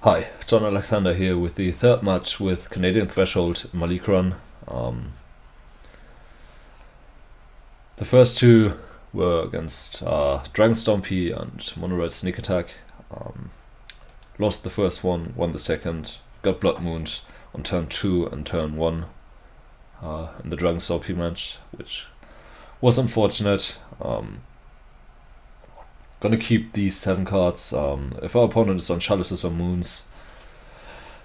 Hi, John Alexander here with the third match with Canadian Threshold Malikron. The first two were against Dragon Stompy and Monored Sneak Attack. Lost the first one, won the second, got Blood Mooned on turn 2 and turn 1 in the Dragon Stompy match, which was unfortunate. Gonna keep these 7 cards. If our opponent is on Chalices or Moons,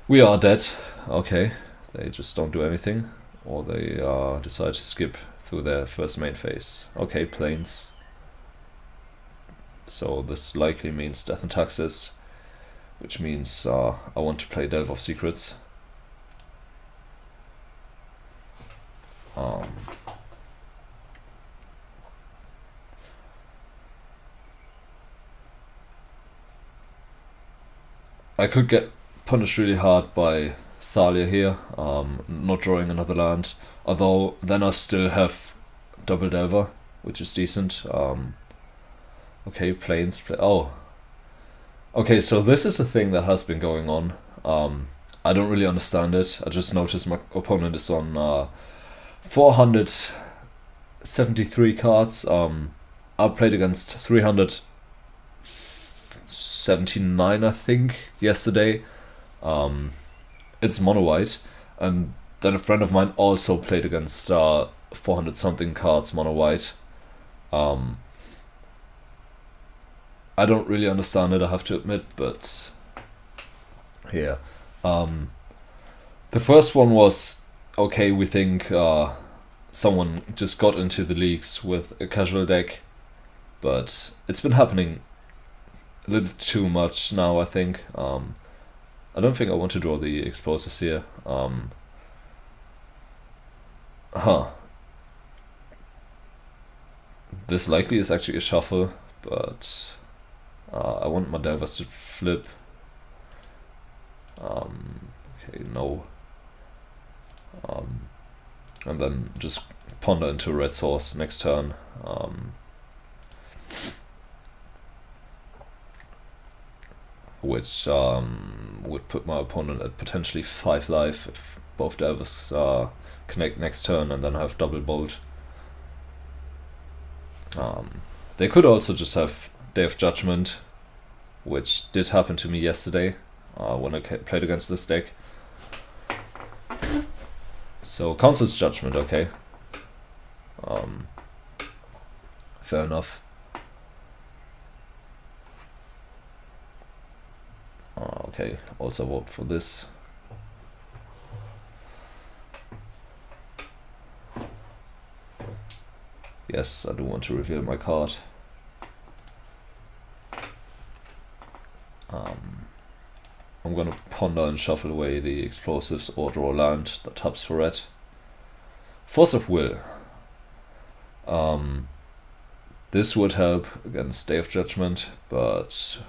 we are dead. Okay, they just don't do anything, or they decide to skip through their first main phase. Okay, Plains. So this likely means Death and Taxes, which means I want to play Delve of Secrets. I could get punished really hard by Thalia here, not drawing another land, although then I still have Double Delver, which is decent. Okay, Plains. Okay, so this is a thing that has been going on. I don't really understand it. I just noticed my opponent is on 473 cards. I played against 379, I think, yesterday. It's mono white, and then a friend of mine also played against 400 something cards mono white. I don't really understand it, I have to admit, but yeah. The first one was okay. We think someone just got into the leagues with a casual deck, but it's been happening a little too much now, I think. I don't think I want to draw the explosives here. This likely is actually a shuffle, but I want my Delvers to flip. Okay, no. And then just ponder into red source next turn. Which would put my opponent at potentially 5 life if both Delvers connect next turn and then have double bolt. They could also just have Day of Judgment, which did happen to me yesterday when I played against this deck. So Council's Judgment, okay. Fair enough. Okay, also vote for this. Yes, I do want to reveal my card. I'm gonna ponder and shuffle away the explosives or draw land that taps for red. Force of Will. This would help against Day of Judgment, but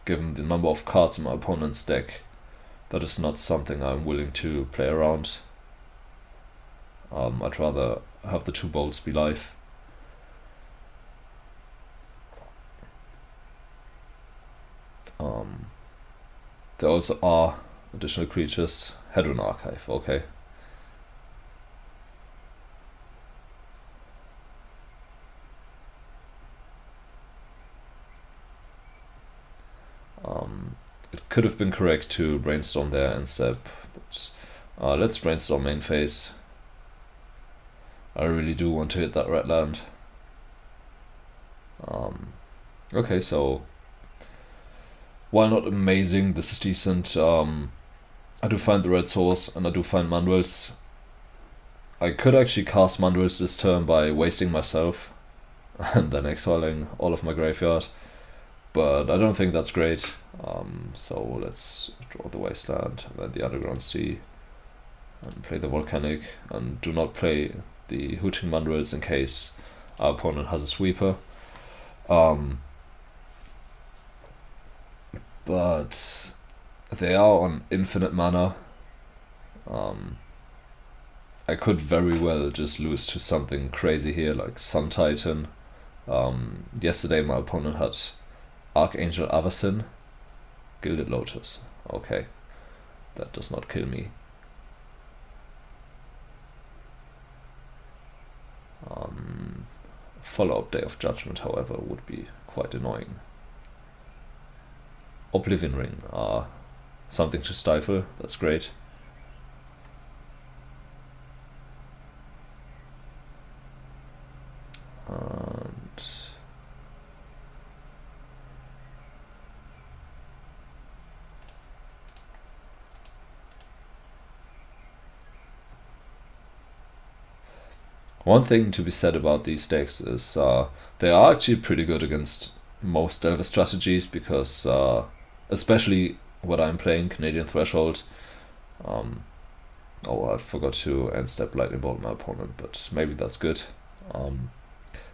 given the number of cards in my opponent's deck, that is not something I'm willing to play around. I'd rather have the 2 bolts be live. There also are additional creatures. Hedron Archive, okay. It could have been correct to brainstorm there and step, but let's brainstorm main phase. I really do want to hit that red land. Okay, so while not amazing, this is decent. I do find the red source and I do find Mandrills. I could actually cast Mandrills this turn by wasting myself and then exiling all of my graveyard, but I don't think that's great. So let's draw the Wasteland and then the Underground Sea and play the Volcanic, and do not play the Hooting Mandrills in case our opponent has a sweeper. But they are on infinite mana. I could very well just lose to something crazy here, like Sun Titan. Yesterday my opponent had Archangel Avacyn, Gilded Lotus. Okay, that does not kill me. Follow-up Day of Judgment, however, would be quite annoying. Oblivion Ring, something to stifle, that's great. And one thing to be said about these decks is they are actually pretty good against most Delver strategies, because especially what I'm playing, Canadian Threshold. Oh, I forgot to end step Lightning Bolt my opponent, but maybe that's good.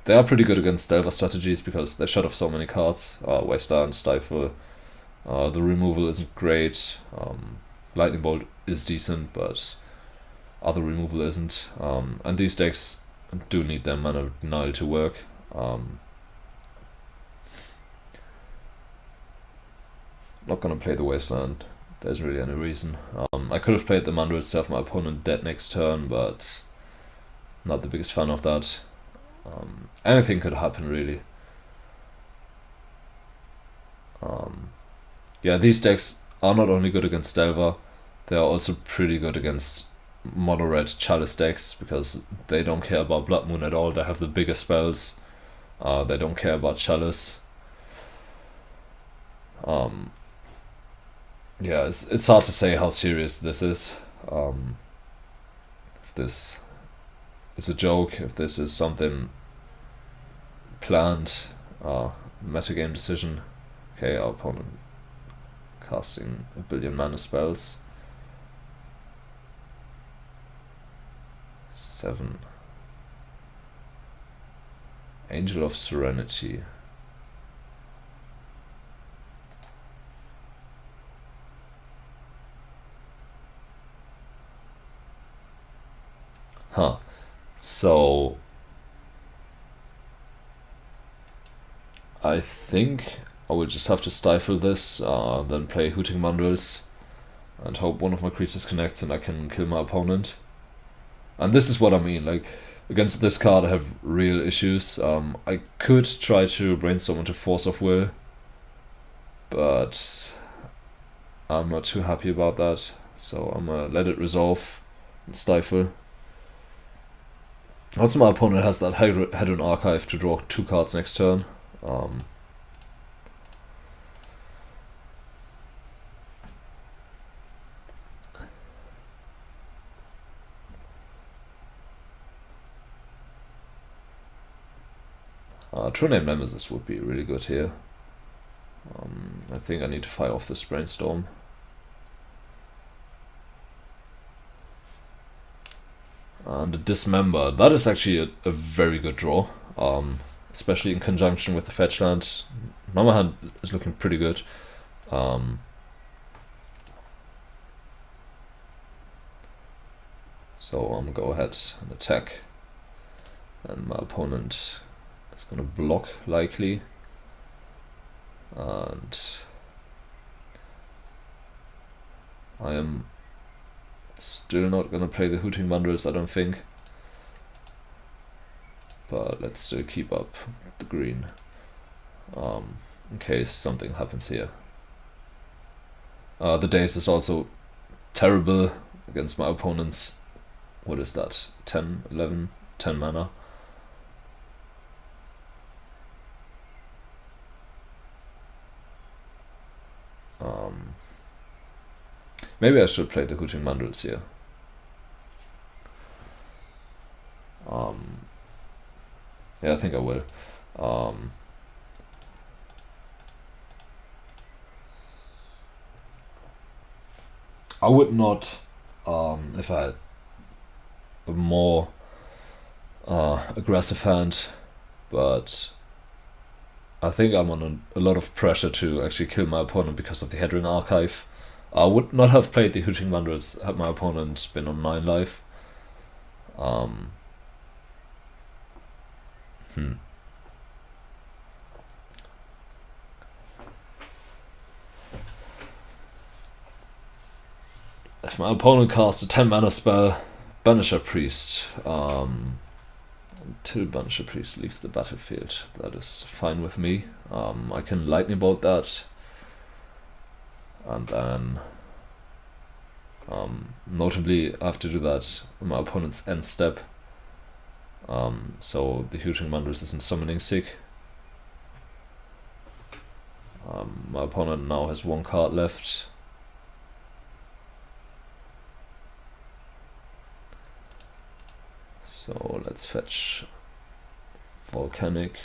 They are pretty good against Delver strategies because they shut off so many cards. Wasteland, Stifle. The removal isn't great. Lightning Bolt is decent, but other removal isn't. And these decks do need their mana denial to work. Not gonna play the Wasteland. There's really any reason. I could have played the Mandrill itself, my opponent dead next turn, but not the biggest fan of that. Anything could happen, really. Yeah, these decks are not only good against Delver, they are also pretty good against mono red Chalice decks, because they don't care about Blood Moon at all. They have the bigger spells. They don't care about Chalice. Yeah, it's hard to say how serious this is. If this is a joke, if this is something planned, metagame decision. Okay, our opponent casting a billion mana spells. 7. Angel of Serenity. Huh. So I think I will just have to stifle this, then play Hooting Mandrills, and hope one of my creatures connects and I can kill my opponent. And this is what I mean, like, against this card I have real issues. I could try to brainstorm into Force of Will, but I'm not too happy about that, so I'm gonna let it resolve and stifle. Also, my opponent has that Hedron Archive to draw 2 cards next turn. True Name Nemesis would be really good here. I think I need to fire off this Brainstorm. And Dismember, that is actually a very good draw, especially in conjunction with the fetch land. Now my hand is looking pretty good. So I'm gonna go ahead and attack, and my opponent is gonna block likely, and I am still not gonna play the Hooting Mandrills, I don't think, but let's still keep up the green in case something happens here. The Daze is also terrible against my opponent's, what is that, 10, 11, 10 mana. Maybe I should play the Hooting Mandrills here. Yeah, I think I will. I would not, if I had a more aggressive hand, but I think I'm on a lot of pressure to actually kill my opponent because of the Hedron Archive. I would not have played the Hooting Mandrills had my opponent been on 9 life. if my opponent casts a 10 mana spell, Banisher Priest. Until Banisher Priest leaves the battlefield. That is fine with me. I can lightning bolt that. And then notably I have to do that on my opponent's end step. So the Hooting Mandrills isn't summoning sick. My opponent now has one card left. So let's fetch Volcanic.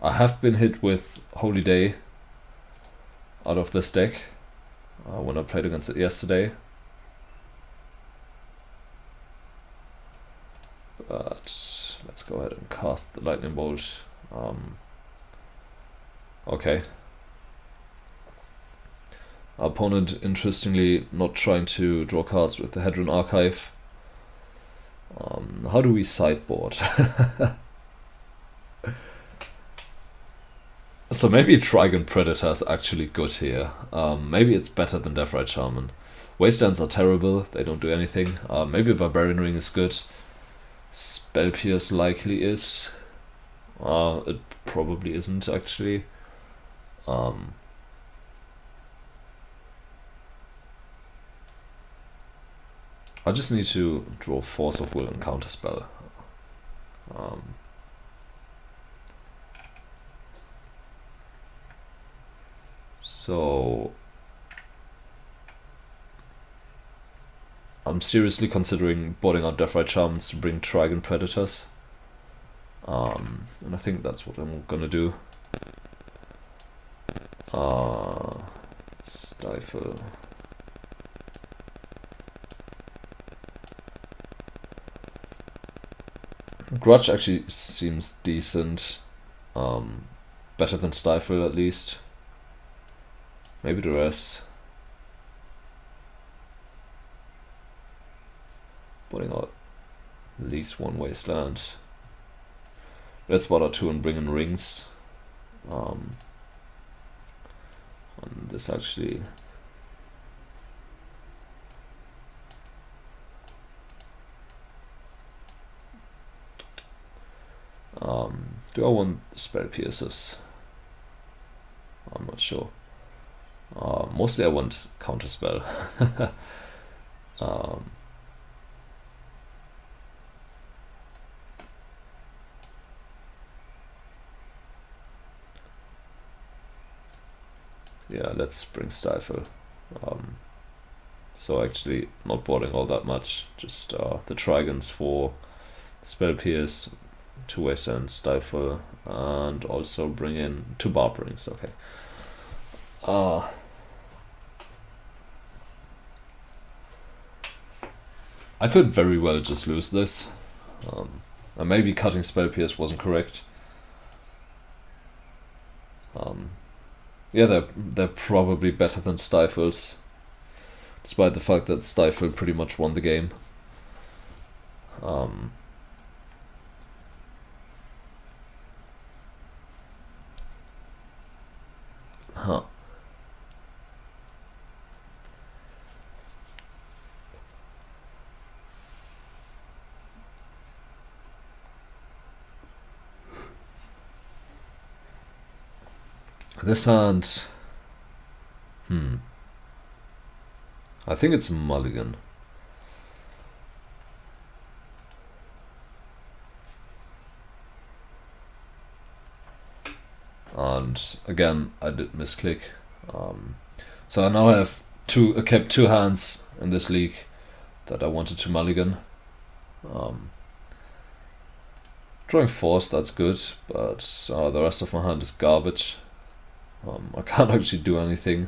I have been hit with Holy Day out of this deck when I played against it yesterday. But let's go ahead and cast the Lightning Bolt. Okay. Our opponent, interestingly, not trying to draw cards with the Hedron Archive. How do we sideboard? So maybe Trigon Predator is actually good here. Maybe it's better than Deathrite Shaman. Wastelands are terrible, they don't do anything. Maybe Barbarian Ring is good. Spell Pierce likely is. It probably isn't actually. I just need to draw Force of Will and Counterspell. So I'm seriously considering boarding out Deathrite Shamans to bring Trigon Predators. And I think that's what I'm gonna do. Stifle. Grudge actually seems decent. Better than Stifle at least. Maybe the rest. Putting out at least one Wasteland. Let's water 2 and bring in rings. And this actually. Do I want Spell Pierces? I'm not sure. Mostly I want Counterspell. Yeah, let's bring Stifle. So actually not boarding all that much, just the Trigons for Spell Pierce, 2 Wasteland, Stifle, and also bring in 2 Barb Rings. Okay. I could very well just lose this. And maybe cutting Spell Pierce wasn't correct. Yeah, they're probably better than Stifles, despite the fact that Stifle pretty much won the game. This hand, I think it's mulligan. And again, I did misclick. So I now have kept 2 hands in this league that I wanted to mulligan. Drawing Force, that's good, but the rest of my hand is garbage. I can't actually do anything.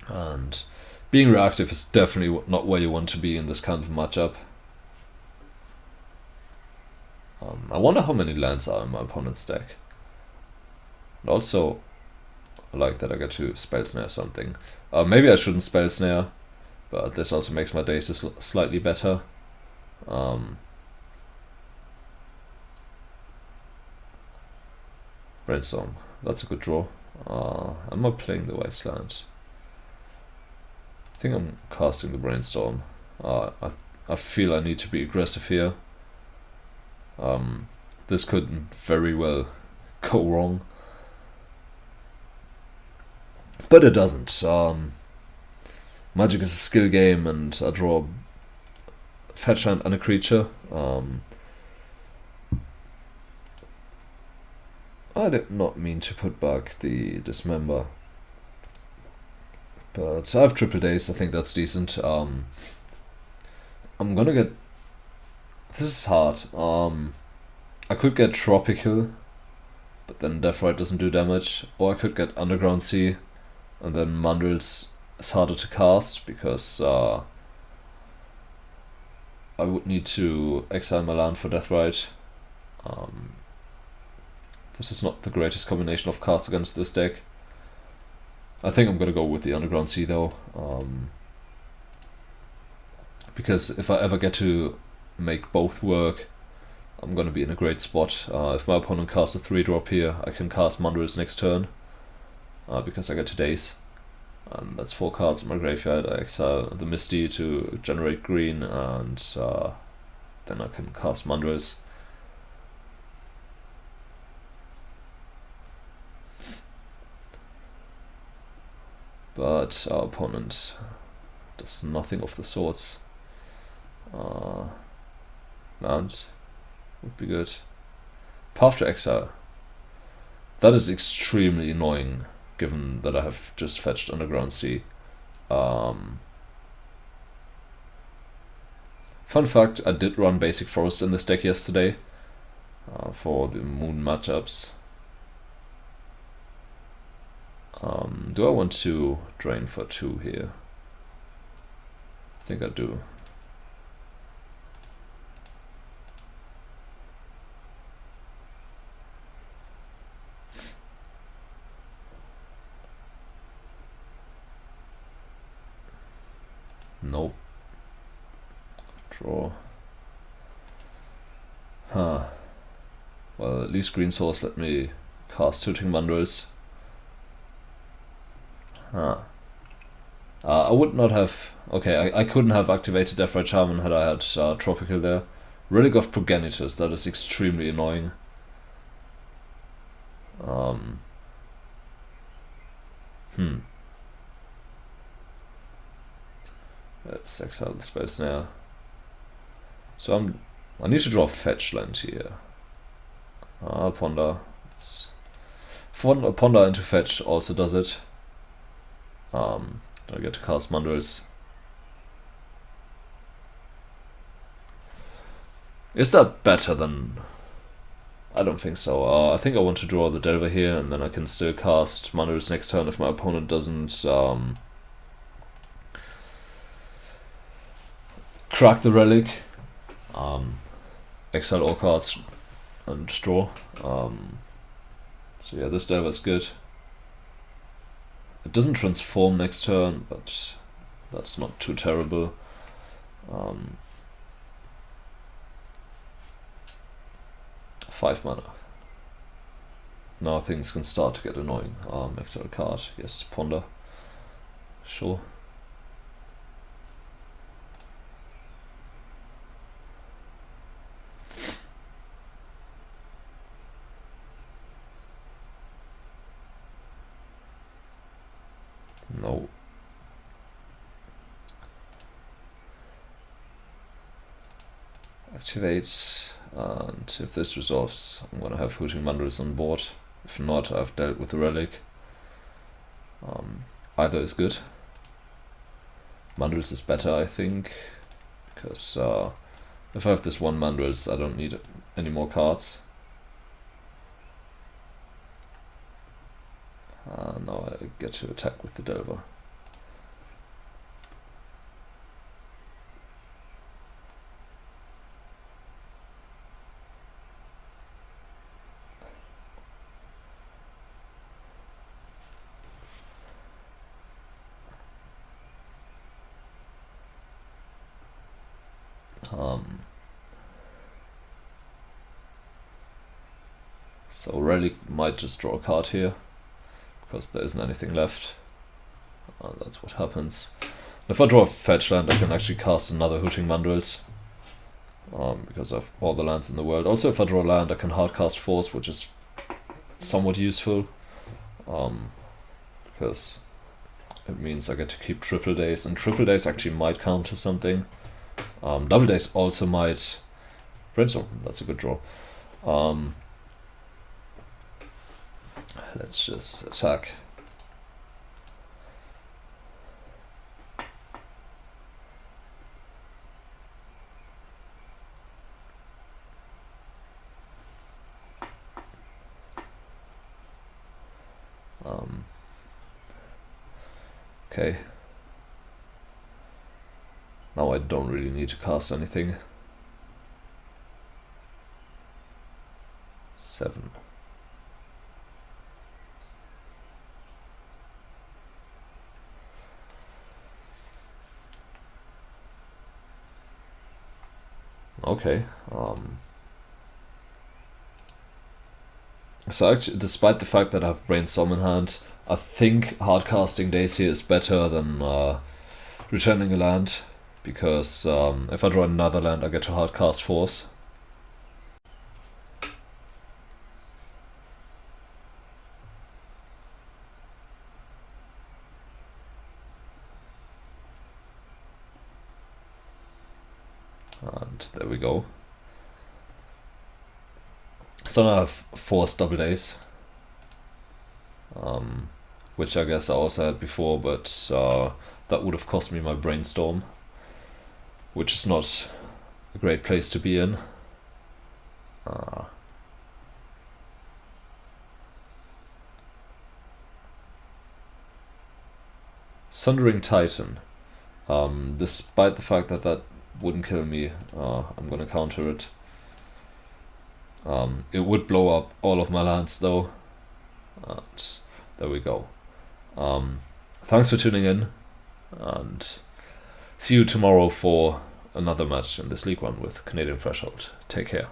And being reactive is definitely not where you want to be in this kind of matchup. I wonder how many lands are in my opponent's deck. And also, I like that I get to Spell Snare something. Maybe I shouldn't Spell Snare. but this also makes my days slightly better. Brainstorm, that's a good draw. I'm not playing the Wasteland. I think I'm casting the Brainstorm. I feel I need to be aggressive here. This could very well go wrong, but it doesn't. Magic is a skill game, and I draw a fetch land and a creature. I did not mean to put back the Dismember, but I have triple days. I think that's decent. I'm gonna get. This is hard. I could get Tropical, but then Deathrite doesn't do damage, or I could get Underground Sea, and then Mandrills is harder to cast because I would need to exile my land for Deathrite. This is not the greatest combination of cards against this deck. I think I'm gonna go with the Underground Sea though, because if I ever get to make both work, I'm gonna be in a great spot. If my opponent casts a 3-drop here, I can cast Mandrills next turn, because I get 2 days. And that's 4 cards in my graveyard. I exile the Misty to generate green, and then I can cast Mandrills. But our opponent does nothing of the sorts. Land would be good. Path to Exile. That is extremely annoying, given that I have just fetched Underground Sea. Fun fact, I did run Basic Forest in this deck yesterday for the Moon matchups. Do I want to drain for 2 here? I think I do. Nope. Draw. Huh. Well, at least Green Source let me cast Hooting Mandrills. Huh. I would not have... Okay, I couldn't have activated Deathrite Shaman had I had Tropical there. Relic of Progenitus, that is extremely annoying. Let's exile the spells now. So I need to draw a fetch land here. Ponder. Ponder into fetch also does it. I get to cast Mandrills. Is that better than... I don't think so. I think I want to draw the Delver here, and then I can still cast Mandrills next turn if my opponent doesn't crack the Relic. Exile all cards and draw. So yeah, this Delver is good. It doesn't transform next turn, but that's not too terrible. 5 mana. Now things can start to get annoying. Exile a card. Yes, Ponder. Sure. No. Activate, and if this resolves, I'm gonna have Hooting Mandrills on board. If not, I've dealt with the Relic. Either is good. Mandrills is better, I think, because if I have this 1 Mandrills, I don't need any more cards. Now I get to attack with the Delver. So Relic might just draw a card here, because there isn't anything left. That's what happens. If I draw a fetch land, I can actually cast another Hooting Mandrills, because I have all the lands in the world. Also, if I draw land, I can hardcast Force, which is somewhat useful, because it means I get to keep Triple Days, and Triple Days actually might counter something. Double Days also might. Brainstorm, that's a good draw. Let's just attack. Okay. Now I don't really need to cast anything. 7. Okay. So actually, despite the fact that I have Brainstorm in hand, I think hardcasting Days here is better than returning a land, because if I draw another land, I get to hardcast Force. And there we go. So now I have Force Double Days, which I guess I also had before, but that would have cost me my Brainstorm, which is not a great place to be in. Sundering Titan. Despite the fact that that wouldn't kill me, I'm gonna counter it. It would blow up all of my lands though. And there we go. Thanks for tuning in, and see you tomorrow for another match in this League One with Canadian Threshold. Take care.